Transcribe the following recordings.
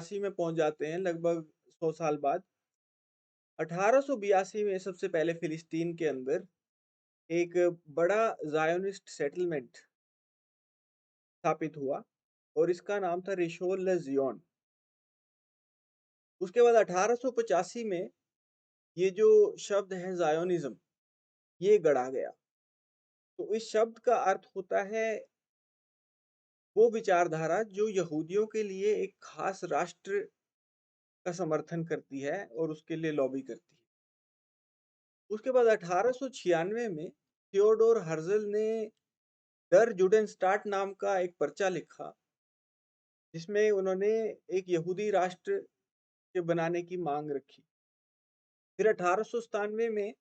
80 में पहुँच जाते हैं लगभग 100 साल बाद। 1882 में सबसे पहले फ़िलिस्तीन के अंदर एक बड़ा ज़ायोनिस्ट सेटलमेंट स्थापित हुआ और इसका नाम था रिशोन लेज़ियोन। उसके बाद 1885 में ये जो शब्द है ज़ायोनिज़्म, ये गढ़ा गया। तो इस शब्द का अर्थ होता है वो विचारधारा जो यहूदियों के लिए एक ख़ास राष्ट्र का समर्थन करती है और उसके लिए लॉबी करती है। उसके बाद 1896 में थियोडोर हर्ज़ल ने डर जुडेनस्टाट नाम का एक पर्चा लिखा, जिसमें उन्होंने एक यहूदी राष्ट्र के बनाने की मांग रखी। फिर 1897 में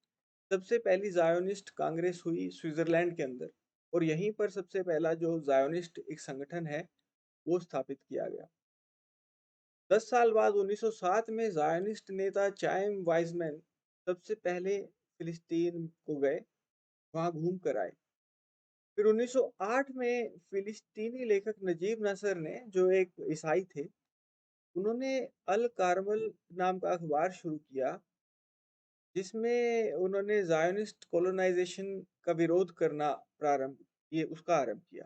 सबसे पहली ज़ायोनिस्ट कांग्रेस हुई स्विट्ज़रलैंड के अंदर और यहीं पर सबसे पहला जो ज़ायोनिस्ट एक संगठन है, वो स्थापित किया गया। 10 साल बाद 1907 में ज़ायोनिस्ट नेता चाइम वाइज़मैन सबसे पहले फ़िलिस्तीन को गए, वहाँ घूम कर आए। फिर 1908 में फ़िलिस्तीनी लेखक नजीब नसर ने, जो एक ईसाई थे, उन्होंने अल कार्मल नाम का अखबार शुरू किया, जिसमें उन्होंने ज़ायोनिस्ट कोलोनाइज़ेशन का विरोध करना ये उसका आरंभ किया।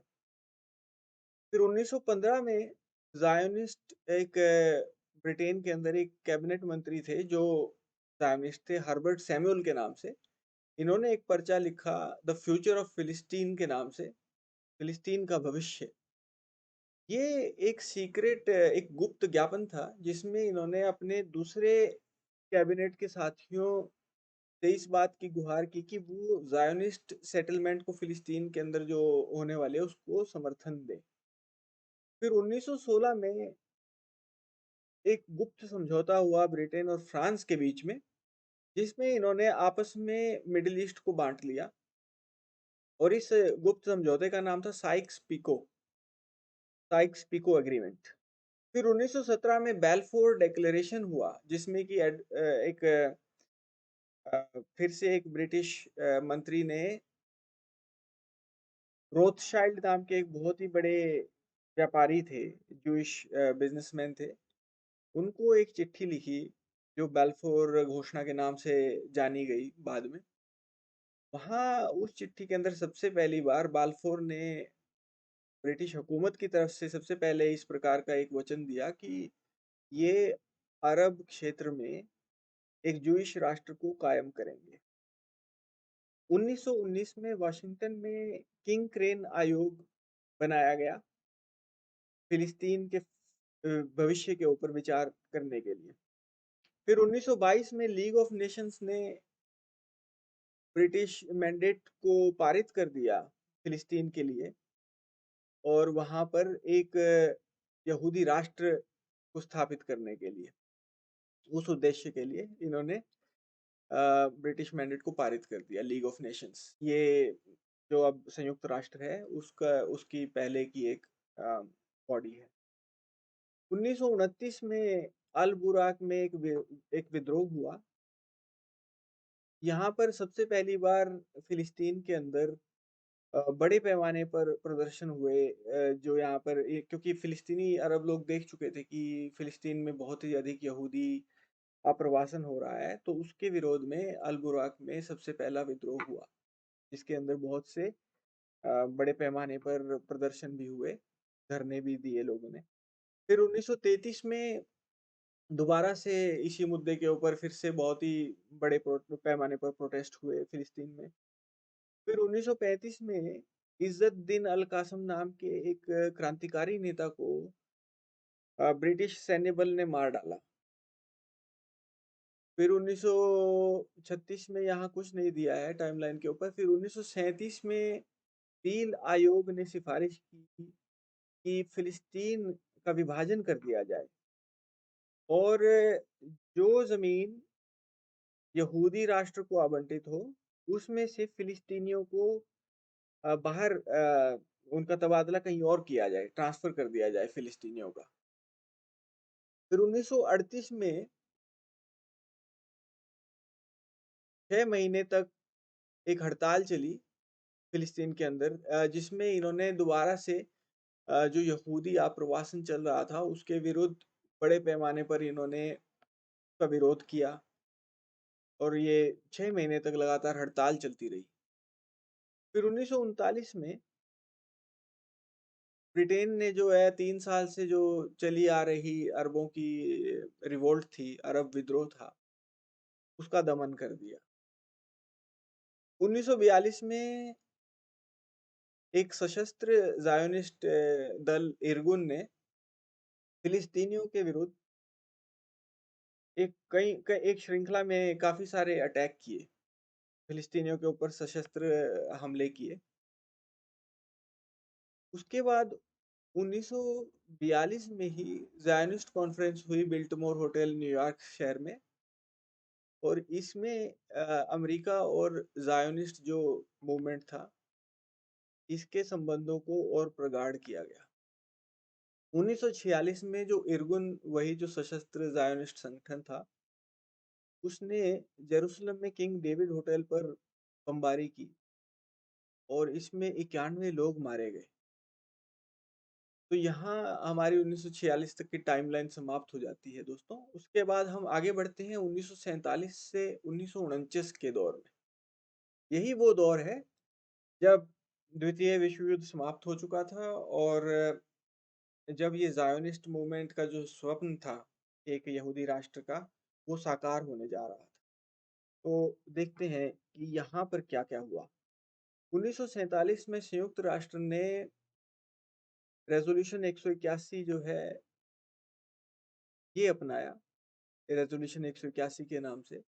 फिर 1915 में ज़ायोनिस्ट एक ब्रिटेन के अंदर एक कैबिनेट मंत्री थे जो ज़ायोनिस्ट थे, हर्बर्ट सैमुअल के नाम से। इन्होंने एक पर्चा लिखा द फ्यूचर ऑफ फिलिस्तीन के नाम से, फिलिस्तीन का भविष्य। ये एक सीक्रेट एक गुप्त ज्ञापन था जिसमें इन्होंने अपने दूसरे कैबिनेट के साथियों से इस बात की गुहार की कि वो ज़ायोनिस्ट सेटलमेंट को फिलिस्तीन के अंदर जो होने वाले है उसको समर्थन दें। फिर 1916 में एक गुप्त समझौता हुआ ब्रिटेन और फ्रांस के बीच में, जिसमें इन्होंने आपस में मिडिल ईस्ट को बाँट लिया और इस गुप्त समझौते का नाम था साइक्स-पिको एग्रीमेंट। फिर 1917 में बैलफोर डिक्लेरेशन हुआ जिसमें कि फिर से एक ब्रिटिश मंत्री ने रोथशाइल्ड नाम के एक बहुत ही बड़े व्यापारी थे, जूइश बिज़नेसमैन थे। उनको एक चिट्ठी लिखी जो बैलफोर घोषणा के नाम से जानी गई बाद में। वहाँ उस चिट्ठी के अंदर सबसे पहली बार बाल्फोर ने ब्रिटिश हुकूमत की तरफ से सबसे पहले इस प्रकार का एक वचन दिया कि ये अरब क्षेत्र में एक जूइश राष्ट्र को कायम करेंगे। 1919 में वाशिंगटन में किंग क्रेन आयोग बनाया गया फिलिस्तीन के भविष्य के ऊपर विचार करने के लिए। फिर 1922 में लीग ऑफ नेशंस ने ब्रिटिश मैंडेट को पारित कर दिया फिलिस्तीन के लिए और वहाँ पर एक यहूदी राष्ट्र को स्थापित करने के लिए, उस उद्देश्य के लिए इन्होंने ब्रिटिश मैंडेट को पारित कर दिया लीग ऑफ नेशंस। ये जो अब संयुक्त राष्ट्र है उसका उसकी पहले की एक बॉडी है। 1929 में अल बुराक में एक विद्रोह हुआ। यहाँ पर सबसे पहली बार फिलिस्तीन के अंदर बड़े पैमाने पर प्रदर्शन हुए, जो यहाँ पर क्योंकि फिलिस्तीनी अरब लोग देख चुके थे कि फिलिस्तीन में बहुत ही अधिक यहूदी आप्रवासन हो रहा है, तो उसके विरोध में अल बुराक में सबसे पहला विद्रोह हुआ, जिसके अंदर बहुत से बड़े पैमाने पर प्रदर्शन भी हुए, धरने भी दिए लोगों ने। फिर 1933 में दोबारा से इसी मुद्दे के ऊपर फिर से बहुत ही बड़े पैमाने पर प्रोटेस्ट हुए फिलिस्तीन में। फिर 1935 में इज़्ज़त-दीन अल-कासम नाम के एक क्रांतिकारी नेता को ब्रिटिश सैन्य बल ने मार डाला। फिर 1936 में यहाँ कुछ नहीं दिया है टाइमलाइन के ऊपर। फिर 1937 में पील आयोग ने सिफारिश की कि फ़िलिस्तीन का विभाजन कर दिया जाए और जो ज़मीन यहूदी राष्ट्र को आवंटित हो, उसमें से फ़िलिस्तीनियों को बाहर उनका तबादला कहीं और किया जाए, ट्रांसफ़र कर दिया जाए फ़िलिस्तीनियों का। फिर 1938 में 6 महीने तक एक हड़ताल चली फ़िलिस्तीन के अंदर, जिसमें इन्होंने दोबारा से जो यहूदी आप्रवासन चल रहा था, उसके विरुद्ध बड़े पैमाने पर इन्होंने उसका विरोध किया और ये 6 महीने तक लगातार हड़ताल चलती रही। फिर 1939 में ब्रिटेन ने जो है 3 साल से जो चली आ रही अरबों की रिवोल्ट थी, अरब विद्रोह था, उसका दमन कर दिया। 1942 में एक सशस्त्र ज़ायोनिस्ट दल इरगुन ने फिलिस्तीनियों के विरुद्ध एक श्रृंखला में काफ़ी सारे अटैक किए, फिलिस्तीनियों के ऊपर सशस्त्र हमले किए। उसके बाद 1942 में ही ज़ायनिस्ट कॉन्फ्रेंस हुई बिल्टमोर होटल न्यूयॉर्क शहर में और इसमें अमेरिका और ज़ायोनिस्ट जो मूवमेंट था, इसके संबंधों को और प्रगाढ़ किया गया। 1946 में जो इरगुन वही जो सशस्त्र ज़ायोनिस्ट संगठन था, उसने जेरूसलम में किंग डेविड होटल पर बमबारी की और इसमें 91 लोग मारे गए। तो यहाँ हमारी 1946 तक की टाइमलाइन समाप्त हो जाती है दोस्तों। उसके बाद हम आगे बढ़ते हैं 1947 से 1949 के दौर में। यही वो दौर है जब द्वितीय विश्व युद्ध समाप्त हो चुका था और जब ये ज़ायोनिस्ट मूवमेंट का जो स्वप्न था एक यहूदी राष्ट्र का, वो साकार होने जा रहा था। तो देखते हैं कि यहाँ पर क्या-क्या हुआ। 1947 में संयुक्त राष्ट्र ने रेज़ोल्यूशन 181 जो है, ये अपनाया, रेज़ोल्यूशन 181 के नाम से,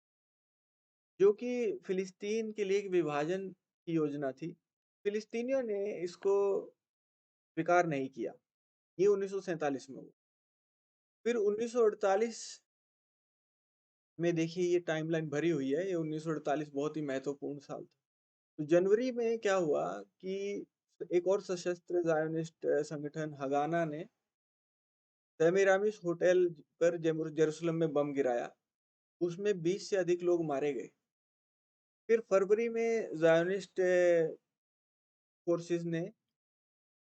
जो कि फ़िलिस्तीन के लिए एक विभाजन की योजना थी। फ़िलिस्तीनियों ने इसको स्वीकार नहीं किया। ये 1947 में हुआ। फिर 1948 में देखिए ये टाइमलाइन भरी हुई है, ये 1948 बहुत ही महत्वपूर्ण साल था। तो जनवरी में क्या हुआ कि एक और सशस्त्र ज़ायोनिस्ट संगठन हगाना ने सेमीरामिस होटल पर जेरूसलम में बम गिराया। उसमें 20 से अधिक लोग मारे गए। फिर फरवरी में ज़ायोनिस्ट फोर्सेस ने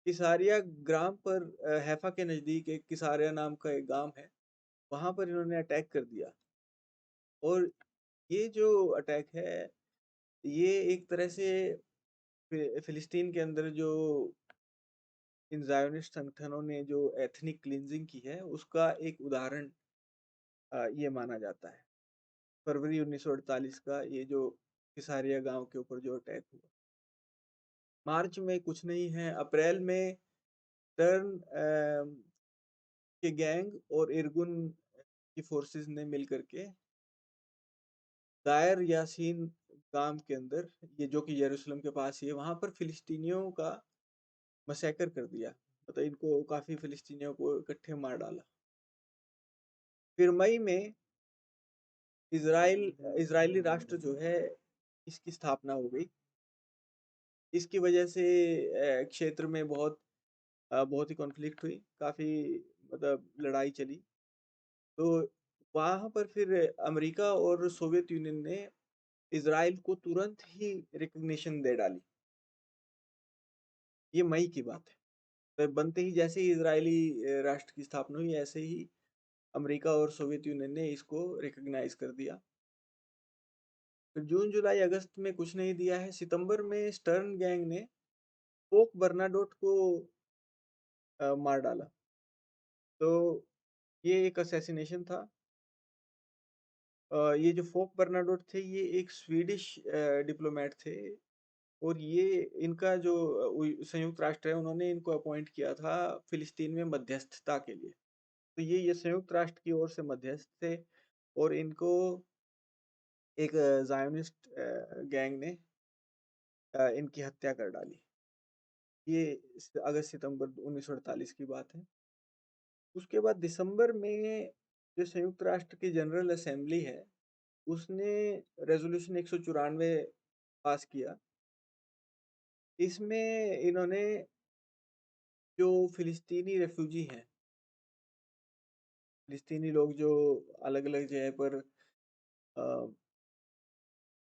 किसारिया ग्राम पर हैफा के नज़दीक एक किसारिया नाम का एक गाँव है, वहाँ पर इन्होंने अटैक कर दिया और ये जो अटैक है, ये एक तरह से फ़िलिस्तीन के अंदर जो इन ज़ायोनिस्ट संगठनों ने जो एथनिक क्लींजिंग की है, उसका एक उदाहरण ये माना जाता है। फरवरी 1948 का ये जो किसारिया गाँव के ऊपर जो अटैक हुआ। मार्च में कुछ नहीं है, अप्रैल में टर्न के गैंग और इरगुन की फोर्सेस ने मिलकर के दायर यासीन गांव के अंदर, ये जो कि यरूशलेम के पास ही है, वहां पर फिलिस्तीनियों का मसैकर कर दिया। मतलब इनको काफी फिलिस्तीनियों को इकट्ठे मार डाला। फिर मई में इजरायली राष्ट्र जो है, इसकी स्थापना हो गई। इसकी वजह से क्षेत्र में बहुत ही कॉन्फ्लिक्ट हुई, काफी मतलब लड़ाई चली। तो वहां पर फिर अमेरिका और सोवियत यूनियन ने इज़राइल को तुरंत ही रिकॉग्निशन दे डाली। ये मई की बात है। तो बनते ही जैसे ही इज़राइली राष्ट्र की स्थापना हुई, ऐसे ही अमेरिका और सोवियत यूनियन ने इसको रिकॉग्नाइज़ कर दिया। फिर जून, जुलाई, अगस्त में कुछ नहीं दिया है। सितंबर में स्टर्न गैंग ने पोप बर्नाडोट को मार डाला। तो ये एक असैसिनेशन था। ये जो पोप बर्नाडोट थे, ये एक स्वीडिश डिप्लोमेट थे और ये इनका जो संयुक्त राष्ट्र है, उन्होंने इनको अपॉइंट किया था फिलिस्तीन में मध्यस्थता के लिए। तो ये संयुक्त राष्ट्र की ओर से मध्यस्थ थे और इनको एक ज़ायोनिस्ट गैंग ने इनकी हत्या कर डाली। ये अगस्त सितंबर 1948 की बात है। उसके बाद दिसंबर में जो संयुक्त राष्ट्र की जनरल असेंबली है, उसने रेज़ोल्यूशन 194 पास किया। इसमें इन्होंने जो फिलिस्तीनी रेफ्यूजी हैं, फिलिस्तीनी लोग जो अलग-अलग जगह पर अ,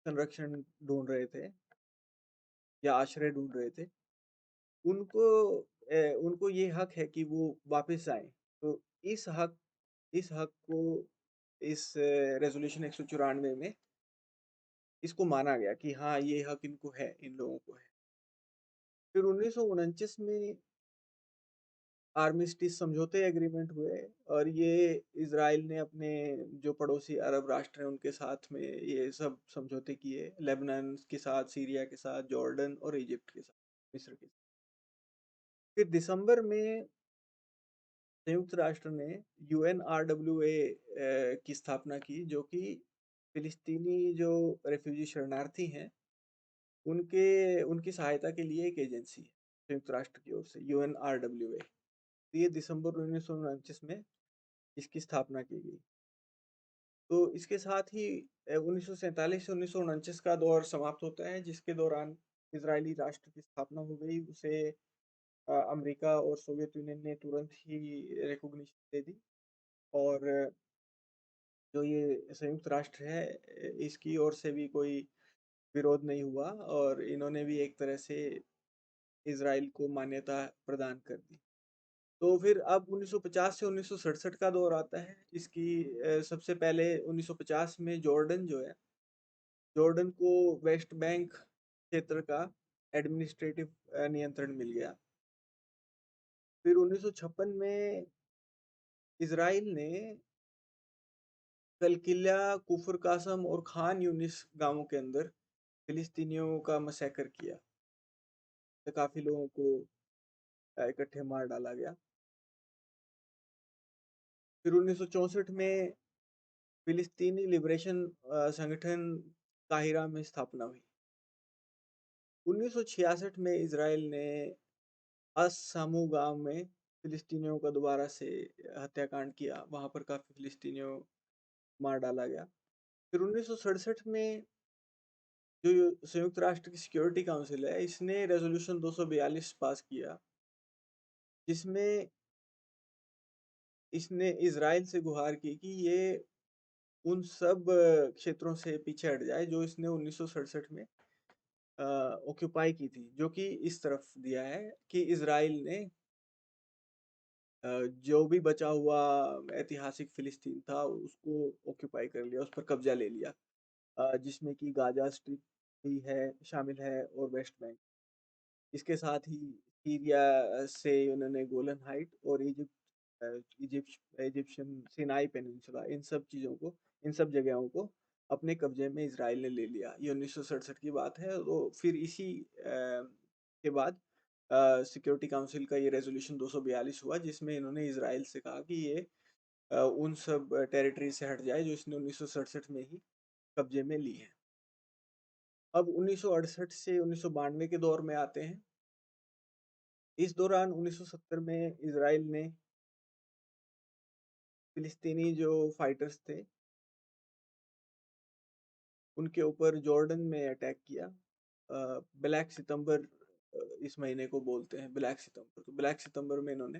संरक्षण ढूँढ रहे थे या आश्रय ढूँढ रहे थे, उनको उनको ये हक है कि वो वापस आएँ। तो इस हक इस हक को इस रेज़ोल्यूशन 194 में इसको माना गया कि हाँ, ये हक इनको है, इन लोगों को है। फिर 1949 में आर्मिस्टिस समझौते एग्रीमेंट हुए और ये इज़राइल ने अपने जो पड़ोसी अरब राष्ट्र हैं उनके साथ में ये सब समझौते किए, लेबनान के साथ, सीरिया के साथ, जॉर्डन और इजिप्ट के साथ, मिस्र के साथ। फिर दिसंबर में संयुक्त राष्ट्र ने यूएनआरडब्ल्यूए की स्थापना की, जो कि फिलिस्तीनी जो रेफ्यूजी शरणार्थी हैं उनके उनकी सहायता के लिए एक एजेंसी है संयुक्त राष्ट्र की ओर से, यूएनआरडब्ल्यूए। ये दिसंबर 1949 में इसकी स्थापना की गई। तो इसके साथ ही 1947 से 1949 का दौर समाप्त होता है, जिसके दौरान इजरायली राष्ट्र की स्थापना हो गई। उसे अमेरिका और सोवियत यूनियन ने तुरंत ही रिकॉग्निशन दे दी और जो ये संयुक्त राष्ट्र है इसकी ओर से भी कोई विरोध नहीं हुआ और इन्होंने भी एक तरह से इजराइल को मान्यता प्रदान कर दी। तो फिर अब 1950 से 1967 का दौर आता है। इसकी सबसे पहले 1950 में जॉर्डन जो है, जॉर्डन को वेस्ट बैंक क्षेत्र का एडमिनिस्ट्रेटिव नियंत्रण मिल गया। फिर 1956 में इजराइल ने कलकिल्या, कुफर कासम और खान यूनिस गांवों के अंदर फिलिस्तीनियों का मसैकर किया, तो काफी लोगों को इकट्ठे मार डाला गया। फिर 1964 में फिलिस्तीनी लिबरेशन संगठन काहिरा में स्थापना हुई। 1966 में इजराइल ने अस सामू गांव में फिलिस्तीनियों का दोबारा से हत्याकांड किया, वहां पर काफी फिलिस्तीनियों मार डाला गया। फिर 1967 में जो संयुक्त राष्ट्र की सिक्योरिटी काउंसिल है, इसने रेजोल्यूशन 242 पास किया, जिसमें इसने इजराइल से गुहार की कि ये उन सब क्षेत्रों से पीछे हट जाए जो इसने 1967 में ऑक्यूपाई की थी, जो कि इस तरफ दिया है कि इजराइल ने जो भी बचा हुआ ऐतिहासिक फिलिस्तीन था उसको ऑक्यूपाई कर लिया, उस पर कब्जा ले लिया, जिसमें कि गाजा स्ट्रिप भी है, शामिल है और वेस्ट बैंक। इसके साथ ही सीरिया से उन्होंने गोलन हाइट और इजिप्शियन सिनाई पेनिनसुला, इन सब चीज़ों को, इन सब जगहों को अपने कब्जे में इसराइल ने ले लिया। ये 1967 की बात है। तो फिर इसी के बाद सिक्योरिटी काउंसिल का ये रेजोल्यूशन 242 हुआ, जिसमें इन्होंने इसराइल से कहा कि ये उन सब टेरिटरी से हट जाए जो इसने 1967 में ही कब्जे में ली है। अब 1968 से 1992 के दौर में आते हैं। इस दौरान 1970 में इसराइल ने फिलिस्तीनी जो फाइटर्स थे उनके ऊपर जॉर्डन में अटैक किया। ब्लैक सितंबर इस महीने को बोलते हैं, ब्लैक सितंबर। तो ब्लैक सितंबर में इन्होंने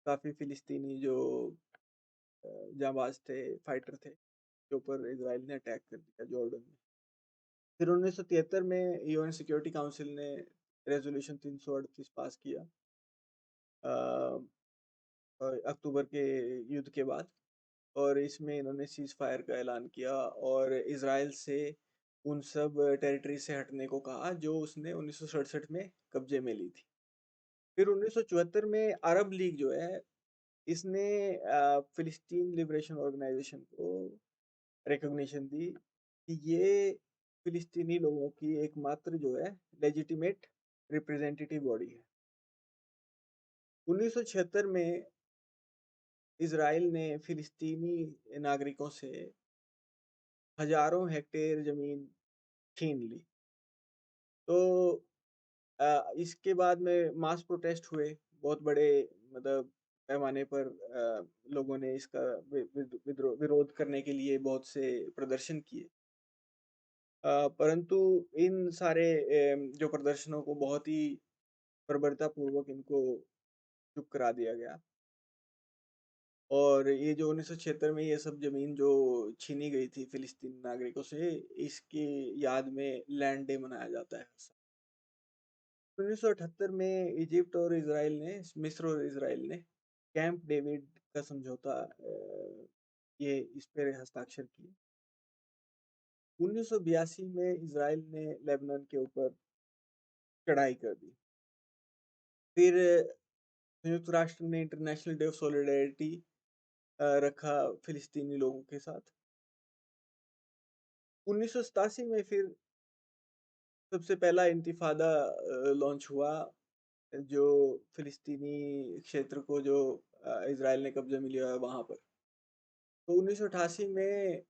काफ़ी फिलिस्तीनी जो जांबाज थे, फाइटर थे, के ऊपर इसराइल ने अटैक कर दिया जॉर्डन में। फिर 1973 में यूएन सिक्योरिटी काउंसिल ने रेजोल्यूशन 338 पास किया अक्टूबर के युद्ध के बाद, और इसमें इन्होंने सीज फायर का ऐलान किया और इसराइल से उन सब टेरिटरी से हटने को कहा जो उसने 1967 में कब्जे में ली थी। फिर 1974 में अरब लीग जो है, इसने फिलिस्तीन लिबरेशन ऑर्गेनाइजेशन को रिकॉग्निशन दी कि ये फिलिस्तीनी लोगों की एकमात्र जो है लेजिटिमेट रिप्रेजेंटेटिव बॉडी है। 1976 में इसराइल ने फिलिस्तीनी नागरिकों से हजारों हेक्टेयर जमीन छीन ली। तो इसके बाद में मास प्रोटेस्ट हुए, बहुत बड़े, मतलब पैमाने पर लोगों ने इसका विरोध करने के लिए बहुत से प्रदर्शन किए। परंतु इन सारे जो प्रदर्शनों को बहुत ही बर्बरता पूर्वक इनको चुप करा दिया गया और ये जो 1976 में ये सब जमीन जो छीनी गई थी फिलिस्तीनी नागरिकों से, इसकी याद में लैंड डे मनाया जाता है। 1978 में इजिप्ट और इसराइल ने, मिस्र और इसराइल ने कैंप डेविड का समझौता ये इस पे हस्ताक्षर किए। 1982 में इज़राइल ने लेबनान के ऊपर चढ़ाई कर दी। फिर संयुक्त राष्ट्र ने इंटरनेशनल डे ऑफ सॉलिडेरिटी रखा फिलिस्तीनी लोगों के साथ। 1987 में फिर सबसे पहला इंतिफादा लॉन्च हुआ, जो फिलिस्तीनी क्षेत्र को जो इज़राइल ने कब्जा में लिया है वहाँ पर। तो 1988 में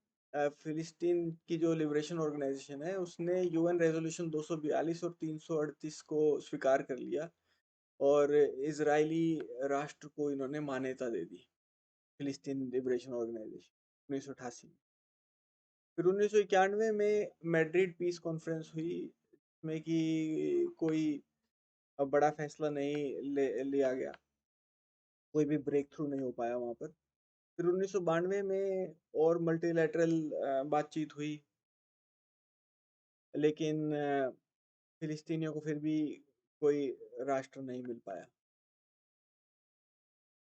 फिलिस्तीन की जो लिबरेशन ऑर्गेनाइजेशन है उसने यूएन रेजोल्यूशन 242 और 338 को स्वीकार कर लिया और इजरायली राष्ट्र को इन्होंने मान्यता दे दी, फिलिस्तीन लिबरेशन ऑर्गेनाइजेशन 1988 में। फिर 1991 में मैड्रिड पीस कॉन्फ्रेंस हुई, जिसमें कि कोई बड़ा फैसला नहीं लिया गया, कोई भी ब्रेक थ्रू नहीं हो पाया वहाँ पर। फिर 1992 में और मल्टीलैटरल बातचीत हुई, लेकिन फिलिस्तीनियों को फिर भी कोई राष्ट्र नहीं मिल पाया।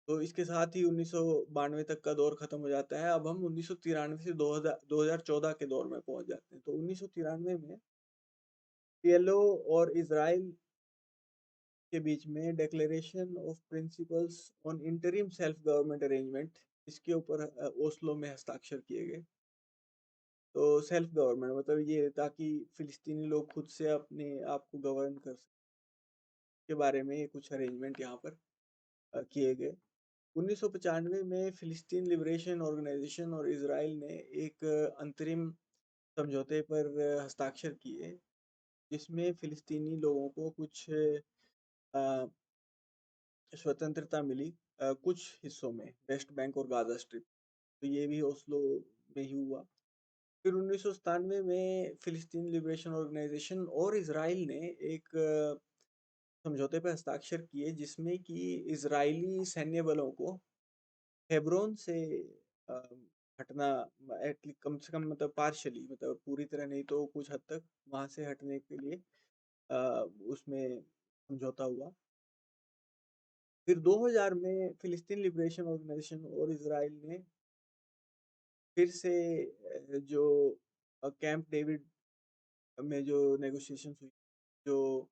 तो इसके साथ ही 1992 तक का दौर खत्म हो जाता है। अब हम 1993 से 2014 के दौर में पहुंच जाते हैं। तो 1993 में पीएलओ और इजराइल के बीच में declaration of principles on interim self government arrangement, इसके ऊपर ओस्लो में हस्ताक्षर किए गए। तो सेल्फ गवर्नमेंट मतलब ये, ताकि फिलिस्तीनी लोग खुद से अपने आप को गवर्न कर सकें, के बारे में ये कुछ अरेंजमेंट यहाँ पर किए गए। 1995 में फिलिस्तीन लिबरेशन ऑर्गेनाइजेशन और इजराइल ने एक अंतरिम समझौते पर हस्ताक्षर किए, जिसमें फिलिस्तीनी लोगों को कुछ स्वतंत्रता मिली कुछ हिस्सों में, वेस्ट बैंक और गाजा स्ट्रिप। तो ये भी ओस्लो में ही हुआ। फिर 1997 में फिलिस्तीन लिबरेशन ऑर्गेनाइजेशन और इजराइल ने एक समझौते पर हस्ताक्षर किए, जिसमें कि इजरायली सैन्य बलों को हेब्रोन से अ, हटना, कम से कम मतलब पार्शली, मतलब पूरी तरह नहीं तो कुछ हद तक वहां से हटने के लिए अ, उसमें समझौता हुआ। फिर 2000 में फिलिस्तीन लिबरेशन ऑर्गेनाइजेशन और इजराइल ने फिर से जो कैंप डेविड में जो नेगोशिएशंस हुई, जो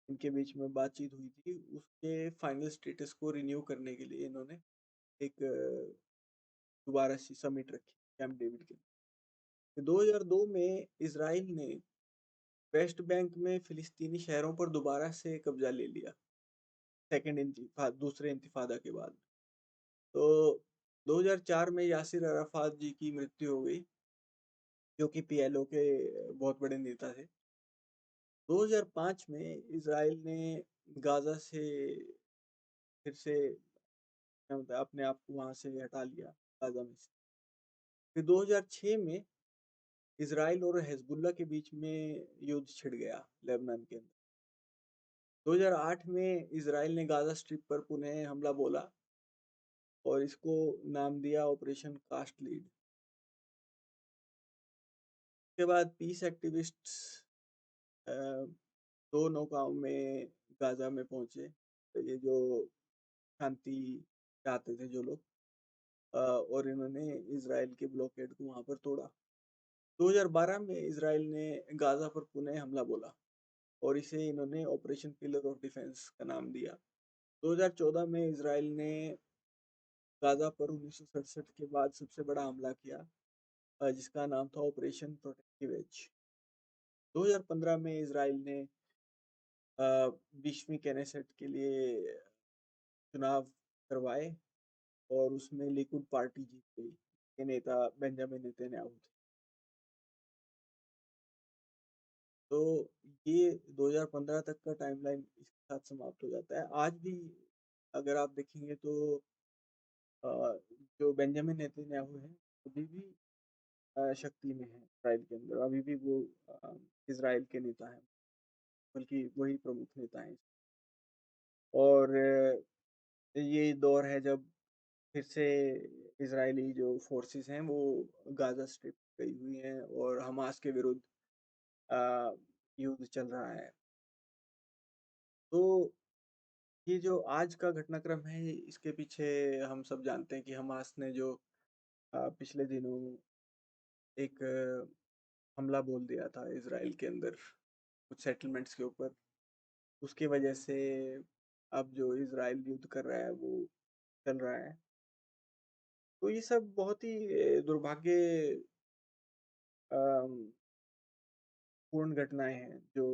इनके बीच में बातचीत हुई थी, उसके फाइनल स्टेटस को रिन्यू करने के लिए इन्होंने एक दोबारा से समिट रखी कैंप डेविड के लिए। 2002 में इसराइल ने वेस्ट बैंक में फिलिस्तीनी शहरों पर दोबारा से कब्जा ले लिया, दूसरे इंतिफादा के बाद। तो 2004 में यासिर अराफात जी की मृत्यु हो गई, जो कि पीएलओ के बहुत बड़े नेता थे। 2005 में इसराइल ने गाजा से फिर से अपने आप को वहां से हटा लिया, गाजा में से। फिर 2006 में इसराइल और हिजबुल्लाह के बीच में युद्ध छिड़ गया लेबनान के अंदर। 2008 में इसराइल ने गाजा स्ट्रिप पर पुनः हमला बोला और इसको नाम दिया ऑपरेशन कास्ट लीड। उसके बाद पीस एक्टिविस्ट्स दो नौकाओं में गाजा में पहुंचे। तो ये जो शांति चाहते थे जो लोग, और इन्होंने इसराइल के ब्लॉकेड को वहां पर तोड़ा। 2012 में इसराइल ने गाजा पर पुनः हमला बोला और इसे इन्होंने ऑपरेशन पिलर ऑफ डिफेंस का नाम दिया। 2014 में इसराइल ने गाजा पर 1967 के बाद सबसे बड़ा हमला किया, जिसका नाम था ऑपरेशन प्रोटेक्टिव एज। 2015 में इसराइल ने 20वीं कैनेसेट के लिए चुनाव करवाए और उसमें लिकुड पार्टी जीत गई, के नेता बेंजामिन नेतन्याहू थे। तो ये 2015 तक का टाइमलाइन इसके साथ समाप्त हो जाता है। आज भी अगर आप देखेंगे तो अ, जो बेंजामिन नेतन्याहू है अभी भी शक्ति में है इसराइल के अंदर, अभी भी वो इसराइल के नेता हैं, बल्कि वही प्रमुख नेता हैं। और ये दौर है जब फिर से इजरायली जो फोर्सेस हैं वो गाजा स्ट्रिप गई हुई हैं और हमास के विरुद्ध युद्ध चल रहा है। तो ये जो आज का घटनाक्रम है, इसके पीछे हम सब जानते हैं कि हमास ने जो पिछले दिनों एक हमला बोल दिया था इज़राइल के अंदर कुछ सेटलमेंट्स के ऊपर। उसकी वजह से अब जो इज़राइल युद्ध कर रहा है वो चल रहा है। तो ये सब बहुत ही दुर्भाग्य अम, पूर्ण घटनाएँ हैं जो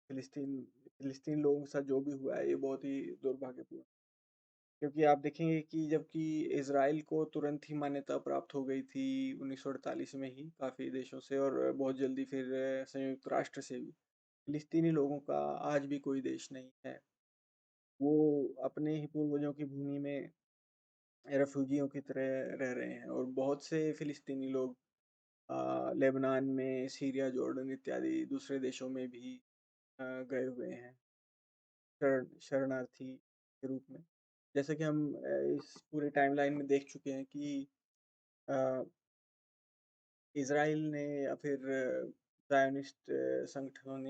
फ़िलिस्तीन फ़िलिस्तीन लोगों के साथ जो भी हुआ है ये बहुत ही दुर्भाग्यपूर्ण। क्योंकि आप देखेंगे कि जबकि इज़राइल को तुरंत ही मान्यता प्राप्त हो गई थी 1948 में ही काफ़ी देशों से और बहुत जल्दी फिर संयुक्त राष्ट्र से भी। फ़िलिस्तीनी लोगों का आज भी कोई देश नहीं है। वो अपने ही पूर्वजों की भूमि में रेफ्यूजियों की तरह रह रहे हैं और बहुत से फ़िलिस्तीनी लोग लेबनान में, सीरिया, जॉर्डन इत्यादि दूसरे देशों में भी गए हुए हैं शरणार्थी के रूप में। जैसा कि हम इस पूरे टाइमलाइन में देख चुके हैं कि अ, इज़राइल ने या फिर ज़ायोनिस्ट संगठनों ने